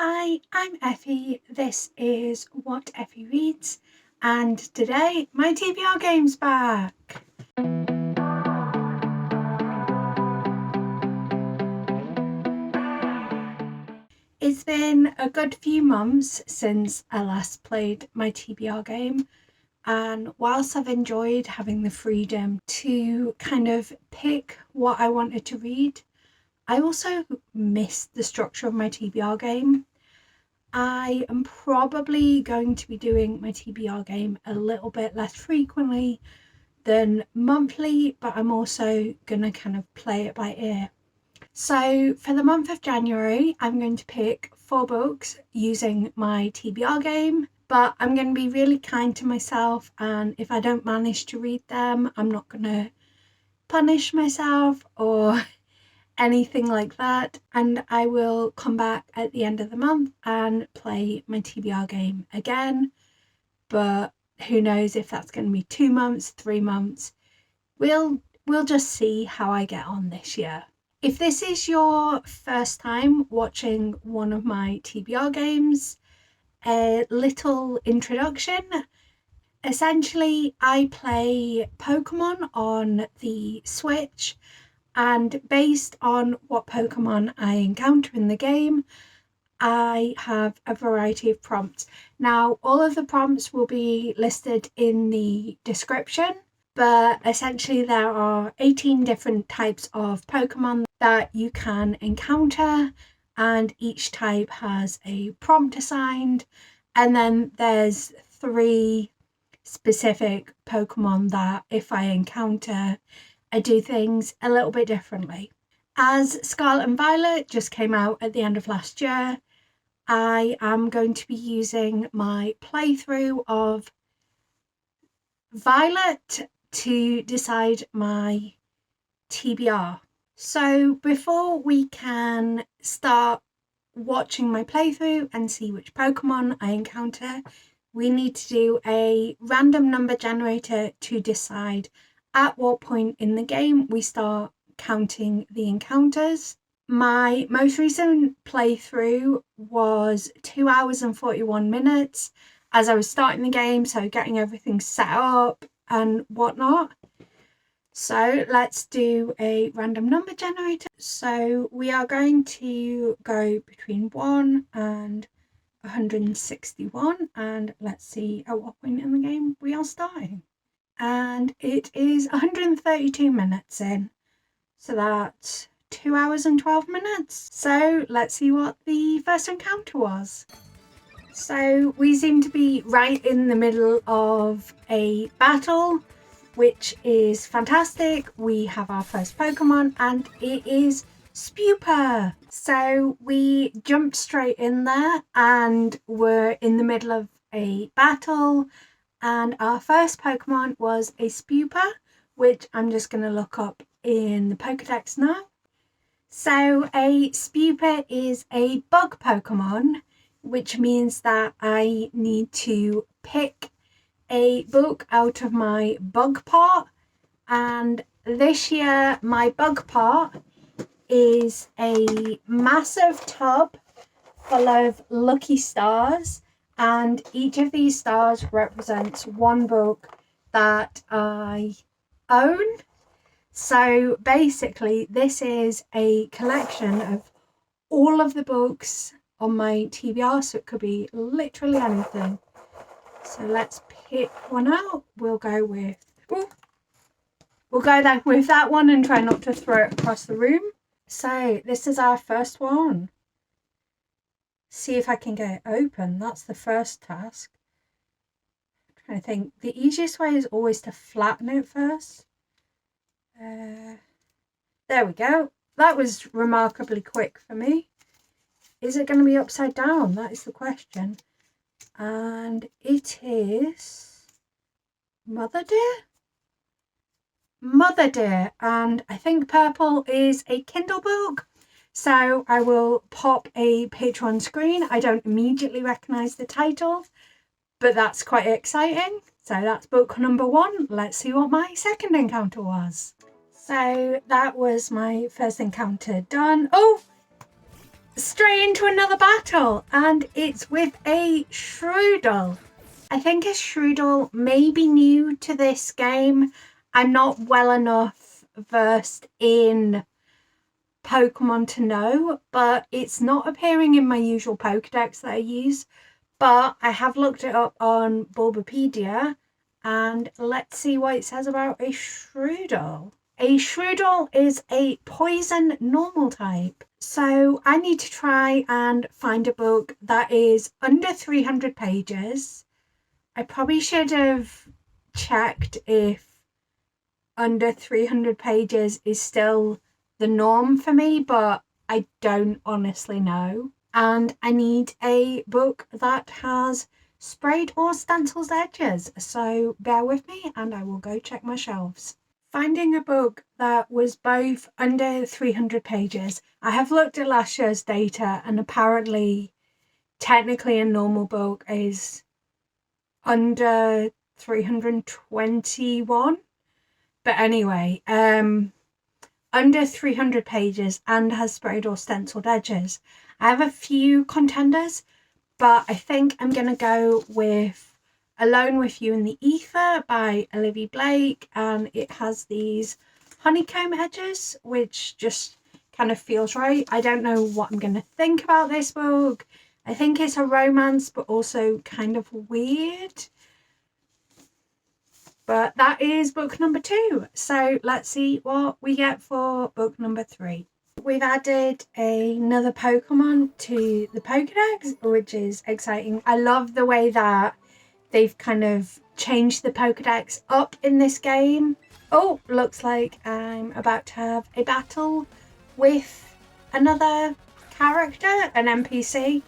Hi, I'm Effie. This is What Effie Reads, and today my TBR game's back. It's been a good few months since I last played my TBR game, and whilst I've enjoyed having the freedom to kind of pick what I wanted to read, I also missed the structure of my TBR game. I am probably going to be doing my TBR game a little bit less frequently than monthly, but I'm also going to kind of play it by ear. So for the month of January, I'm going to pick 4 books using my TBR game, but I'm going to be really kind to myself, and if I don't manage to read them, I'm not going to punish myself or anything like that, and I will come back at the end of the month and play my TBR game again, but who knows if that's going to be 2 months, 3 months. We'll just see how I get on this year. If this is your first time watching one of my TBR games, a little introduction. Essentially, I play Pokemon on the Switch, and based on what Pokemon I encounter in the game, I have a variety of prompts. Now, all of the prompts will be listed in the description, but essentially there are 18 different types of Pokemon that you can encounter, and each type has a prompt assigned, and then there's 3 specific Pokemon that if I encounter, I do things a little bit differently. As Scarlet and Violet just came out at the end of last year, I am going to be using my playthrough of Violet to decide my TBR. So before we can start watching my playthrough and see which Pokemon I encounter, we need to do a random number generator to decide at what point in the game we start counting the encounters. My most recent playthrough was 2 hours and 41 minutes as I was starting the game, so getting everything set up and whatnot. So let's do a random number generator. So we are going to go between 1 and 161, and let's see at what point in the game we are starting. And it is 132 minutes in, so that's 2 hours and 12 minutes. So let's see what the first encounter was. So we seem to be right in the middle of a battle, which is fantastic. We have our first Pokemon, and it is Spuper. So we jumped straight in there and we're in the middle of a battle, and our first Pokemon was a Spuper, which I'm just going to look up in the Pokedex now. So a Spuper is a bug Pokemon, which means that I need to pick a book out of my bug pot, and this year my bug pot is a massive tub full of lucky stars, and each of these stars represents one book that I own. So basically this is a collection of all of the books on my TBR, so it could be literally anything. So let's pick one out. We'll go with that one and try not to throw it across the room. So this is our first one. See if I can get it open. That's the first task. I'm trying to think. The easiest way is always to flatten it first. There we go. That was remarkably quick for me. Is it going to be upside down? That is the question. And it is Mother Dear, and I think purple is a Kindle book, so I will pop a picture on screen. I don't immediately recognise the title, but that's quite exciting. So that's book number 1. Let's see what my second encounter was. So that was my first encounter done. Oh, straight into another battle, and it's with a Shroodle. I think a Shroodle may be new to this game. I'm not well enough versed in Pokemon to know, but it's not appearing in my usual Pokedex that I use. But I have looked it up on Bulbapedia, and let's see what it says about a Shroodle. A Shroodle is a poison normal type. So I need to try and find a book that is under 300 pages. I probably should have checked if under 300 pages is still the norm for me, but I don't honestly know. And I need a book that has sprayed or stencilled edges. So bear with me and I will go check my shelves. Finding a book that was both under 300 pages. I have looked at last year's data, and apparently technically a normal book is under 321. But anyway, under 300 pages and has sprayed or stencilled edges. I have a few contenders, but I think I'm going to go with Alone with You in the Ether by Olivia Blake, and it has these honeycomb edges, which just kind of feels right. I don't know what I'm going to think about this book. I think it's a romance, but also kind of weird. But that is book number 2. So let's see what we get for book number 3. We've added another Pokemon to the Pokedex, which is exciting. I love the way that they've kind of changed the Pokedex up in this game. Oh, looks like I'm about to have a battle with another character, an NPC.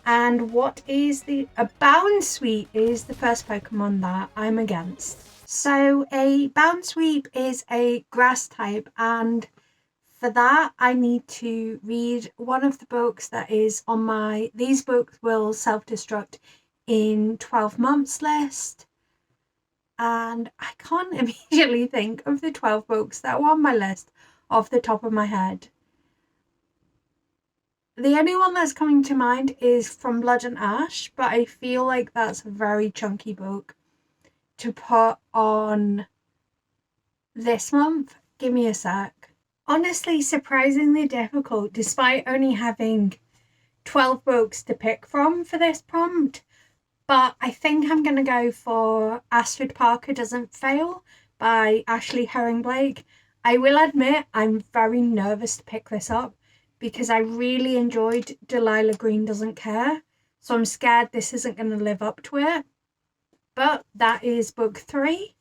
And what is a Bounsweet is the first Pokemon that I'm against. So a Bounsweet is a grass type, and for that I need to read one of the books that is on my These Books Will Self-Destruct in 12 Months list. And I can't immediately think of the 12 books that were on my list off the top of my head. The only one that's coming to mind is From Blood and Ash, but I feel like that's a very chunky book to put on this month. Give me a sec. Honestly, surprisingly difficult, despite only having 12 books to pick from for this prompt. But I think I'm going to go for Astrid Parker Doesn't Fail by Ashley Herring Blake. I will admit I'm very nervous to pick this up because I really enjoyed Delilah Green Doesn't Care. So I'm scared this isn't going to live up to it. But that is book 3.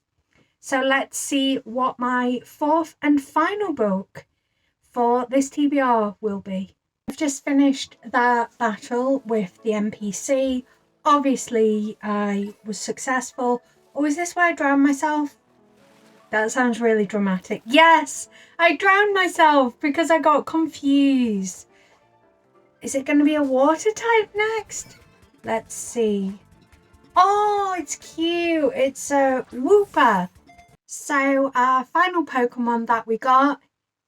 So let's see what my 4th and final book for this TBR will be. I've just finished that battle with the NPC. Obviously, I was successful. Oh, is this where I drowned myself? That sounds really dramatic. Yes, I drowned myself because I got confused. Is it going to be a water type next? Let's see. Oh, it's cute. It's a Wooper. So our final Pokemon that we got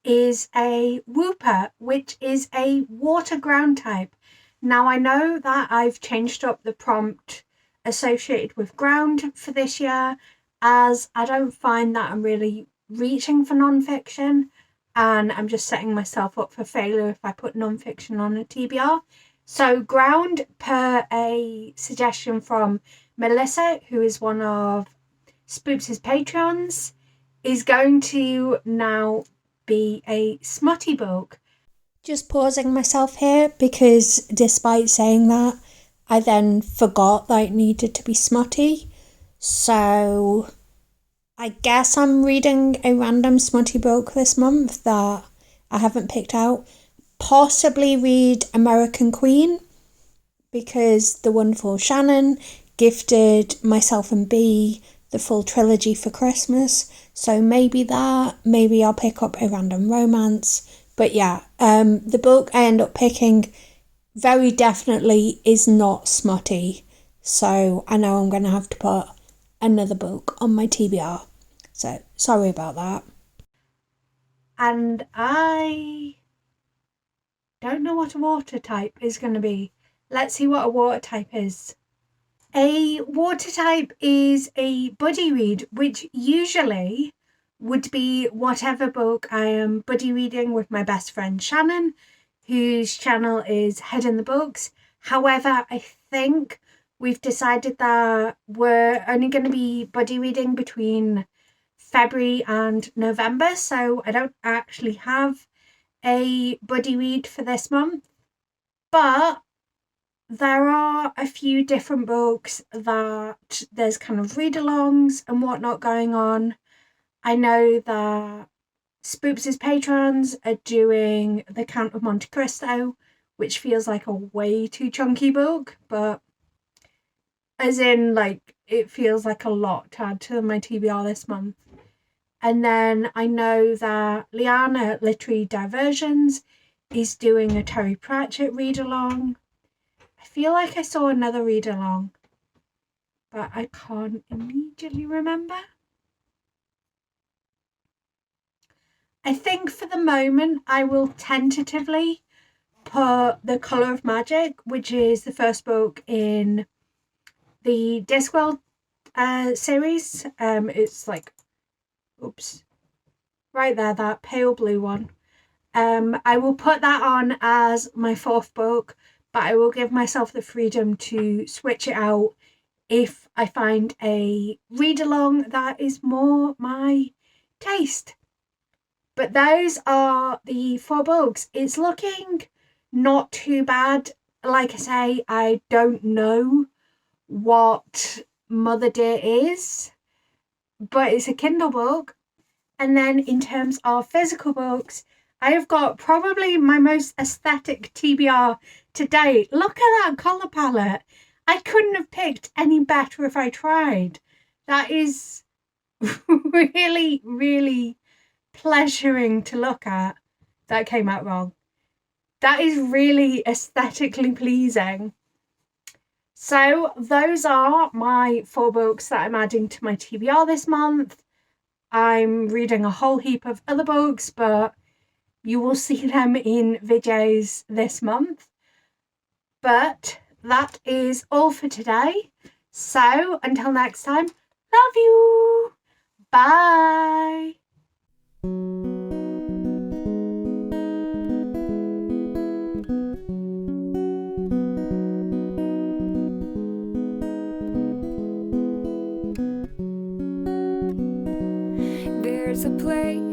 is a Wooper, which is a water ground type. Now I know that I've changed up the prompt associated with ground for this year, as I don't find that I'm really reaching for non-fiction, and I'm just setting myself up for failure if I put non-fiction on a TBR. So ground, per a suggestion from Melissa, who is one of Spoops' Patreons, is going to now be a smutty book. Just pausing myself here because despite saying that, I then forgot that it needed to be smutty. So I guess I'm reading a random smutty book this month that I haven't picked out. Possibly read American Queen because the wonderful Shannon gifted myself and B the full trilogy for Christmas. So maybe that, maybe I'll pick up a random romance. But yeah, the book I end up picking very definitely is not smutty. So I know I'm going to have to put another book on my TBR. So sorry about that. And I don't know what a water type is going to be. Let's see what a water type is. A water type is a buddy read, which usually would be whatever book I am buddy reading with my best friend Shannon, whose channel is Head in the Books. However, I think we've decided that we're only going to be buddy reading between February and November, so I don't actually have a buddy read for this month. But there are a few different books that there's kind of read-alongs and whatnot going on. I know that Spoops' patrons are doing The Count of Monte Cristo, which feels like a way too chunky book, but as in, like, it feels like a lot to add to my TBR this month. And then I know that Liana at Literary Diversions is doing a Terry Pratchett read-along. I feel like I saw another read-along, but I can't immediately remember. I think for the moment I will tentatively put The Colour of Magic, which is the first book in the Discworld series. It's like, oops, right there, that pale blue one. I will put that on as my fourth book, but I will give myself the freedom to switch it out if I find a read-along that is more my taste. But those are the 4 books. It's looking not too bad. Like I say, I don't know what Mother Dear is, but it's a Kindle book. And then in terms of physical books, I have got probably my most aesthetic TBR to date. Look at that colour palette. I couldn't have picked any better if I tried. That is really, really pleasuring to look at. That came out wrong. That is really aesthetically pleasing. So those are my 4 books that I'm adding to my TBR this month. I'm reading a whole heap of other books, but you will see them in videos this month. But that is all for today. So until next time, love you. Bye. There's a place